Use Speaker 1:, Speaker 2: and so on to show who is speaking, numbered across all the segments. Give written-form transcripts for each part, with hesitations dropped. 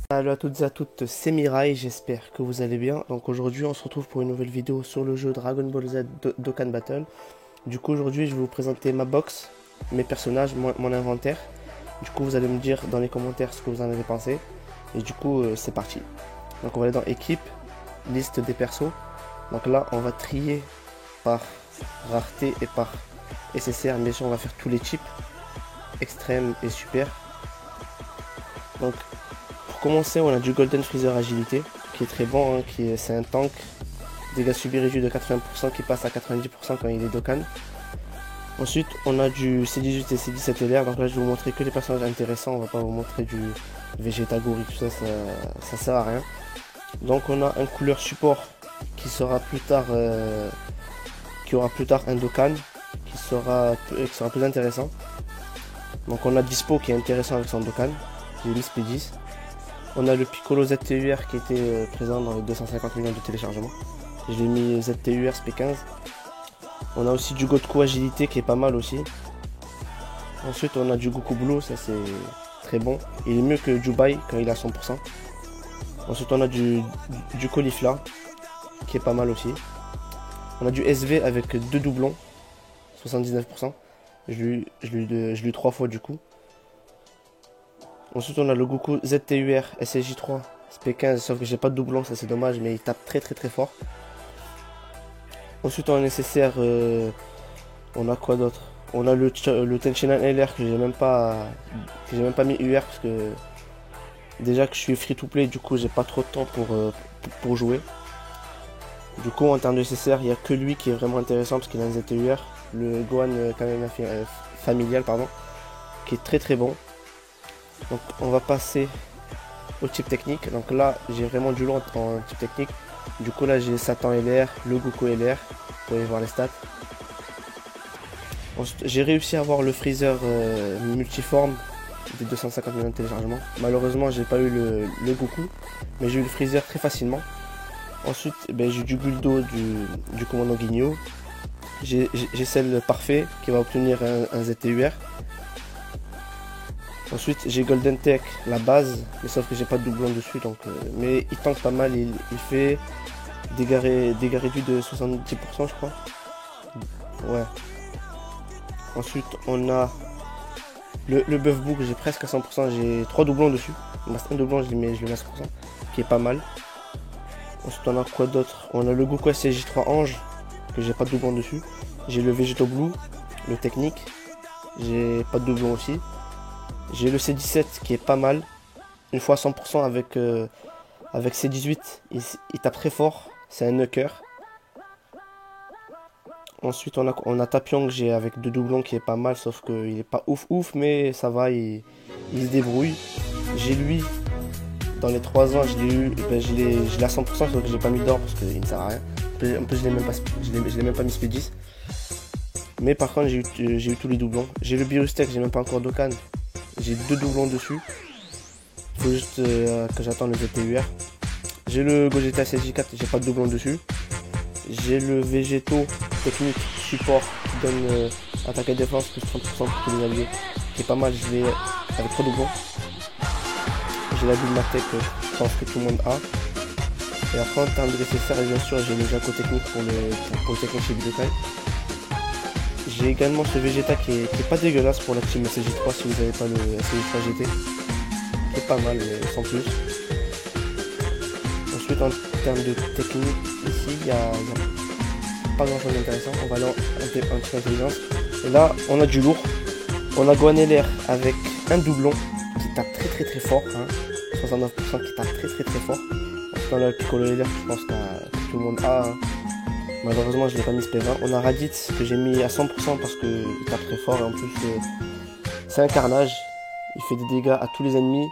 Speaker 1: Salut à toutes et à toutes, c'est Mirai, j'espère que vous allez bien. Donc aujourd'hui on se retrouve pour une nouvelle vidéo sur le jeu Dragon Ball Z Dokkan Battle. Du coup aujourd'hui je vais vous présenter ma box, mes personnages, mon inventaire. Du coup vous allez me dire dans les commentaires ce que vous en avez pensé. Et du coup c'est parti. Donc on va aller dans équipe, liste des persos. Donc là on va trier par rareté et par SSR. Bien sûr on va faire tous les types, extrême et super. Donc pour commencer, on a du Golden Freezer Agilité, qui est très bon, hein, c'est un tank, dégâts subis réduits de 80% qui passe à 90% quand il est Dokkan. Ensuite, on a du C18 et C17 LR, donc là je vais vous montrer que les personnages intéressants, on va pas vous montrer du Vegeta Gori, tout ça, ça sert à rien. Donc on a un couleur support qui sera plus tard, qui aura plus tard un Dokkan, qui sera plus intéressant. Donc on a Dispo qui est intéressant avec son Dokkan, j'ai mis SP10. On a le Piccolo ZTUR qui était présent dans les 250 millions de téléchargements. Je l'ai mis ZTUR SP15. On a aussi du Goku Agilité qui est pas mal aussi. Ensuite on a du Goku Blue, ça c'est très bon. Il est mieux que Jubai quand il est à 100%. Ensuite on a du Caulifla qui est pas mal aussi. On a du SV avec deux doublons, 79%. Je l'ai eu 3 fois du coup. Ensuite on a le Goku ZTUR SSJ3 SP15, sauf que j'ai pas de doublon, ça c'est dommage, mais il tape très fort. Ensuite on a nécessaire, on a quoi d'autre? On a le Tenshinhan LR que j'ai même pas mis UR parce que déjà que je suis free to play, du coup j'ai pas trop de temps pour jouer. Du coup en termes de nécessaire, il n'y a que lui qui est vraiment intéressant parce qu'il a un ZTUR, le Gohan quand même familial pardon, qui est très bon. Donc on va passer au type technique. Donc là j'ai vraiment du long en type technique. Du coup là j'ai Satan LR, le Goku LR. Vous pouvez voir les stats. Ensuite j'ai réussi à avoir le Freezer multiforme des 250 millions de téléchargements. Malheureusement j'ai pas eu le Goku, mais j'ai eu le Freezer très facilement. Ensuite j'ai du Guldo du commandant Guignol. J'ai celle parfait qui va obtenir un ZTUR. Ensuite j'ai Golden Tech, la base, mais sauf que j'ai pas de doublon dessus, donc mais il tank pas mal, il fait dégâts réduits de 70% je crois. Ouais. Ensuite on a le Buff Book, j'ai presque à 100%, j'ai 3 doublons dessus. Il me reste un doublon, je le mets à 100%, qui est pas mal. Ensuite on a quoi d'autre? On a le Goku SSJ3 Ange, que j'ai pas de doublon dessus. J'ai le Vegeta Blue, le technique, j'ai pas de doublon aussi. J'ai le C17 qui est pas mal, une fois 100% avec C18, il tape très fort, c'est un knocker. Ensuite on a Tapion que j'ai avec deux doublons qui est pas mal, sauf qu'il est pas ouf, mais ça va, il se débrouille. J'ai lui, dans les 3 ans je l'ai eu, je l'ai à 100%, sauf que j'ai pas mis d'or parce qu'il ne sert à rien. En plus je l'ai même pas mis speed 10. Mais par contre j'ai eu tous les doublons. J'ai le Birustek, j'ai même pas encore Dokkan. J'ai 2 doublons dessus. Il faut juste que j'attende le ZTUR. J'ai le Gogeta SSJ4, j'ai pas de doublon dessus. J'ai le Végéto technique support qui donne attaque et défense plus 30% pour tous les alliés. Qui est pas mal, je l'ai avec 3 doublons. J'ai la Bulmatech que je pense que tout le monde a. Et après en termes de nécessaire, bien sûr j'ai le Jaco technique pour le technique chez Budokai. J'ai également ce Vegeta qui est pas dégueulasse pour la team SSJ3 si vous n'avez pas le SSJ3 GT. Qui est pas mal mais sans plus. Ensuite en termes de technique, ici il y a pas grand chose d'intéressant. On va aller en type intelligence. Et là on a du lourd. On a Gohan LR avec un doublon qui tape très fort. Hein. 69% qui tape très fort. Ensuite on a le Piccolo LR, je pense que tout le monde a. Hein. Malheureusement je l'ai pas mis SP20. On a Raditz que j'ai mis à 100% parce qu'il tape très fort et en plus c'est un carnage. Il fait des dégâts à tous les ennemis.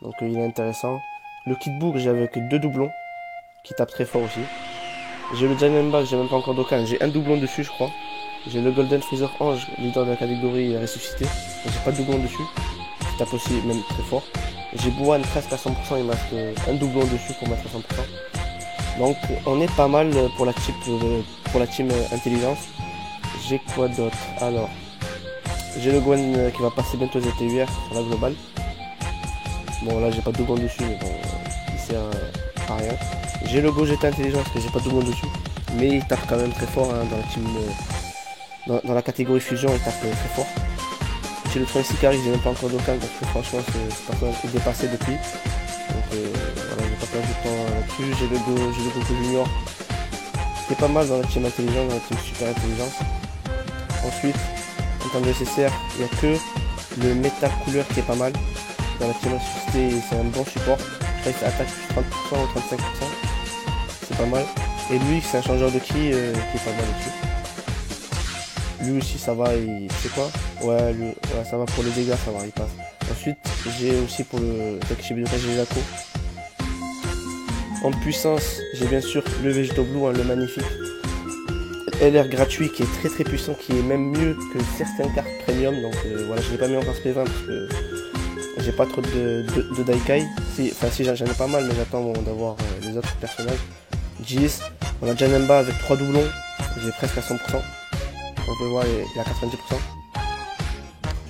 Speaker 1: Donc il est intéressant. Le Kid Buu que j'ai avec 2 doublons qui tape très fort aussi. J'ai le Giant Bag, j'ai même pas encore Dokkan. J'ai un doublon dessus je crois. J'ai le Golden Freezer Ange, leader de la catégorie ressuscité. J'ai pas de doublon dessus. Qui tape aussi même très fort. J'ai Buan presque à 100%, il me reste un doublon dessus pour mettre à 100%. Donc on est pas mal pour la team intelligence. J'ai quoi d'autre? Alors, j'ai le Gwen qui va passer bientôt ZTUR sur la globale. Bon là j'ai pas de doublon dessus, mais bon, il sert à rien. J'ai le Gogeta intelligence que j'ai pas de doublon dessus, mais il tape quand même très fort hein, dans la team, dans la catégorie fusion, il tape très fort. J'ai le Trunks Ikari, j'ai même pas encore d'Okan parce que franchement ce personnage est dépassé depuis. Donc voilà, j'ai pas perdu de temps là-dessus. J'ai le Goku Junior qui est pas mal dans la team intelligence, dans la team super intelligence. Ensuite, en termes de SSR, il n'y a que le métal couleur qui est pas mal. Dans la team ressuscité, c'est un bon support. Je crois qu'il fait attaque 30% ou 35%. C'est pas mal. Et lui, c'est un changeur de ki qui est pas mal aussi. Lui aussi, ça va. C'est quoi? Ouais, ça va pour les dégâts, ça va, il passe. Ensuite, j'ai aussi pour le Takeshi Budokai, j'ai Lako. En puissance, j'ai bien sûr le Vegeto Blue, hein, le magnifique. LR gratuit qui est très puissant, qui est même mieux que certaines cartes premium. Donc voilà, je l'ai pas mis encore SP20 parce que j'ai pas trop de Daikai. Enfin si j'en ai pas mal, mais j'attends d'avoir les autres personnages. Jis, on a Janemba avec 3 doublons, j'ai presque à 100%. On peut voir, il a 90%.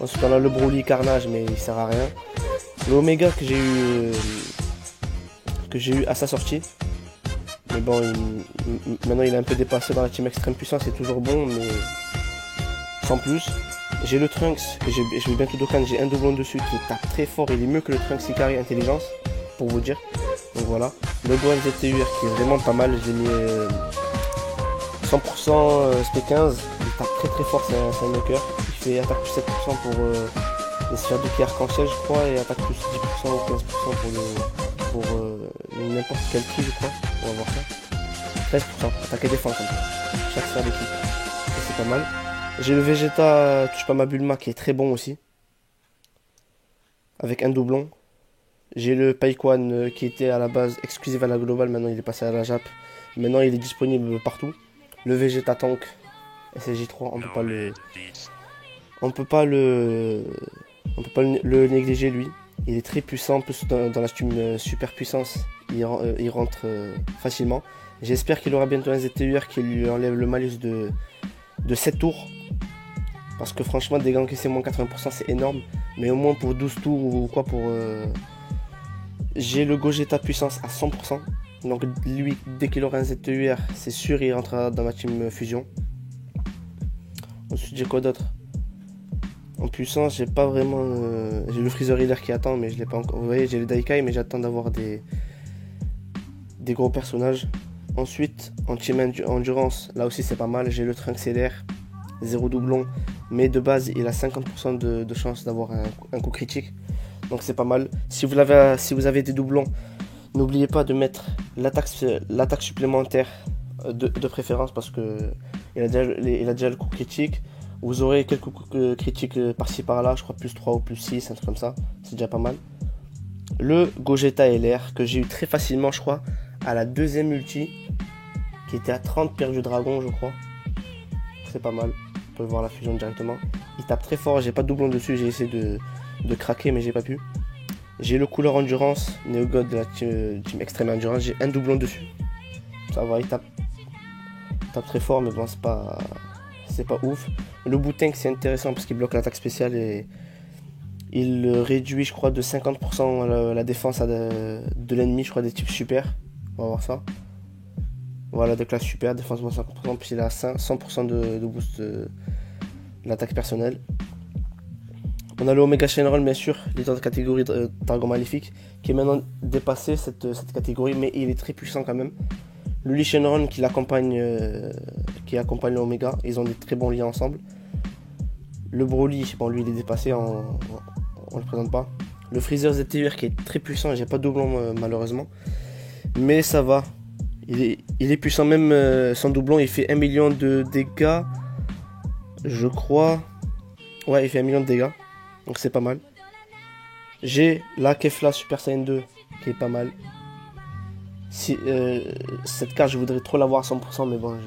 Speaker 1: Ensuite on a le Broly Carnage, mais il sert à rien. Le Omega que j'ai eu à sa sortie. Mais bon, maintenant il est un peu dépassé dans la team extrême puissance, c'est toujours bon, mais sans plus. J'ai le Trunks, que je vais bientôt Dokkan, j'ai un doublon dessus qui tape très fort, il est mieux que le Trunks Ikari intelligence, pour vous dire. Donc voilà. Le Gohan ZTUR qui est vraiment pas mal, j'ai mis 100% SP15, il tape très fort, c'est un knocker. Il fait attaque plus 7% pour les sphères de qui arc-en-ciel, je crois, et attaque plus 10% ou 15% pour n'importe quel ki, je crois. On va voir ça. 13%, attaque et défense comme ça. Chaque sphère de ki. C'est pas mal. J'ai le Vegeta touche pas ma Bulma qui est très bon aussi. Avec un doublon. J'ai le Paikwan qui était à la base exclusif à la globale, maintenant il est passé à la Jap. Maintenant il est disponible partout. Le Vegeta Tank SSJ3, on peut pas le négliger lui. Il est très puissant, plus dans la team super puissance, il rentre facilement. J'espère qu'il aura bientôt un ZTUR qui lui enlève le malus de 7 tours. Parce que franchement, des gants encaissés moins 80% c'est énorme. Mais au moins pour 12 tours ou quoi pour... J'ai le Gogeta puissance à 100%. Donc lui, dès qu'il aura un ZTUR, c'est sûr il rentrera dans ma team fusion. Ensuite j'ai quoi d'autre? En puissance, j'ai pas vraiment... j'ai le Freezer Healer qui attend, mais je l'ai pas encore... Vous voyez, j'ai le Daikai, mais j'attends d'avoir des gros personnages. Ensuite, en team endurance, là aussi c'est pas mal. J'ai le Trunks LR, 0 doublon, mais de base, il a 50% de chance d'avoir un coup critique. Donc c'est pas mal. Si vous avez des doublons, n'oubliez pas de mettre l'attaque supplémentaire de préférence, parce que il a déjà le coup critique. Vous aurez quelques coups critiques par-ci par-là, je crois plus 3 ou plus 6, un truc comme ça, c'est déjà pas mal. Le Gogeta LR que j'ai eu très facilement, je crois, à la deuxième ulti, qui était à 30 pierres du dragon, je crois. C'est pas mal, on peut voir la fusion directement. Il tape très fort, j'ai pas de doublon dessus, j'ai essayé de craquer, mais j'ai pas pu. J'ai le couleur endurance, Neogod de la team extrême endurance, j'ai un doublon dessus. Ça va, il tape très fort, mais bon, c'est pas ouf. Le Boutank c'est intéressant parce qu'il bloque l'attaque spéciale et il réduit, je crois, de 50% la défense de l'ennemi, je crois, des types super. On va voir ça. Voilà, de classe super, défense moins 50%, puis il a 100% de boost de l'attaque personnelle. On a le Omega Shenron, bien sûr, leader de catégorie Dragon Maléfique, qui est maintenant dépassé cette catégorie, mais il est très puissant quand même. Le Lee Shenron qui accompagne le Omega, ils ont des très bons liens ensemble. Le Broly, bon lui il est dépassé, on le présente pas. Le Freezer ZTUR qui est très puissant, j'ai pas de doublon malheureusement, mais ça va. Il est puissant même sans doublon, il fait 1 million de dégâts, je crois. Ouais, il fait 1 million de dégâts, donc c'est pas mal. J'ai la Kefla Super Saiyan 2 qui est pas mal. Cette carte je voudrais trop l'avoir à 100%, mais bon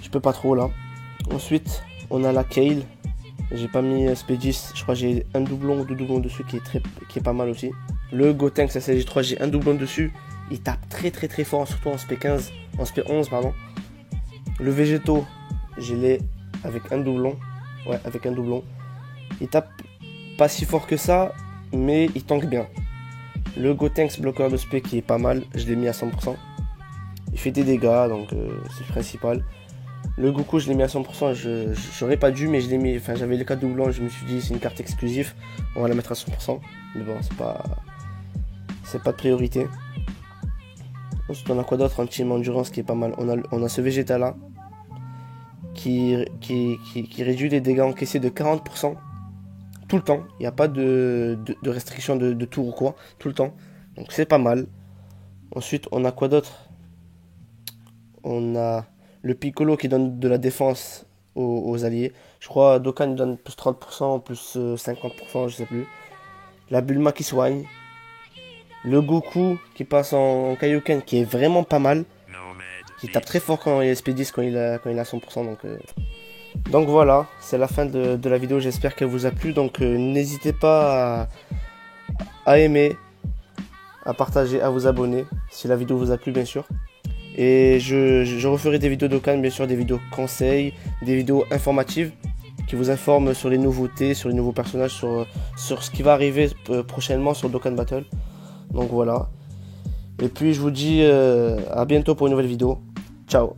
Speaker 1: je peux pas trop là. Ensuite on a la Kale, j'ai pas mis SP10, je crois que j'ai un doublon ou deux doublons dessus qui est pas mal aussi. Le Gotenks SSJ3, j'ai un doublon dessus, il tape très fort, surtout en SP15, en SP11 pardon. Le végétaux, je l'ai avec un doublon. Ouais, avec un doublon. Il tape pas si fort que ça, mais il tank bien. Le Gotenks bloqueur de spé qui est pas mal, je l'ai mis à 100%. Il fait des dégâts, donc c'est le principal. Le Goku, je l'ai mis à 100%, j'aurais pas dû, mais je l'ai mis, enfin j'avais les 4 doublons, je me suis dit c'est une carte exclusive, on va la mettre à 100%. Mais bon, c'est pas de priorité. Ensuite, on a quoi d'autre? Un team endurance qui est pas mal. On a ce végétal là qui réduit les dégâts encaissés de 40% tout le temps. Il n'y a pas de restriction de tour ou quoi, tout le temps. Donc c'est pas mal. Ensuite, on a quoi d'autre? On a le Piccolo qui donne de la défense aux alliés. Je crois Dokkan donne plus 30%, plus 50%, je sais plus. La Bulma qui soigne. Le Goku qui passe en Kaioken qui est vraiment pas mal. Qui tape très fort quand il est SP10, quand il a 100%. Donc voilà, c'est la fin de la vidéo. J'espère qu'elle vous a plu. Donc n'hésitez pas à aimer, à partager, à vous abonner. Si la vidéo vous a plu bien sûr. Et je referai des vidéos Dokkan, bien sûr, des vidéos conseils, des vidéos informatives qui vous informent sur les nouveautés, sur les nouveaux personnages, sur ce qui va arriver prochainement sur Dokkan Battle. Donc voilà. Et puis je vous dis à bientôt pour une nouvelle vidéo. Ciao.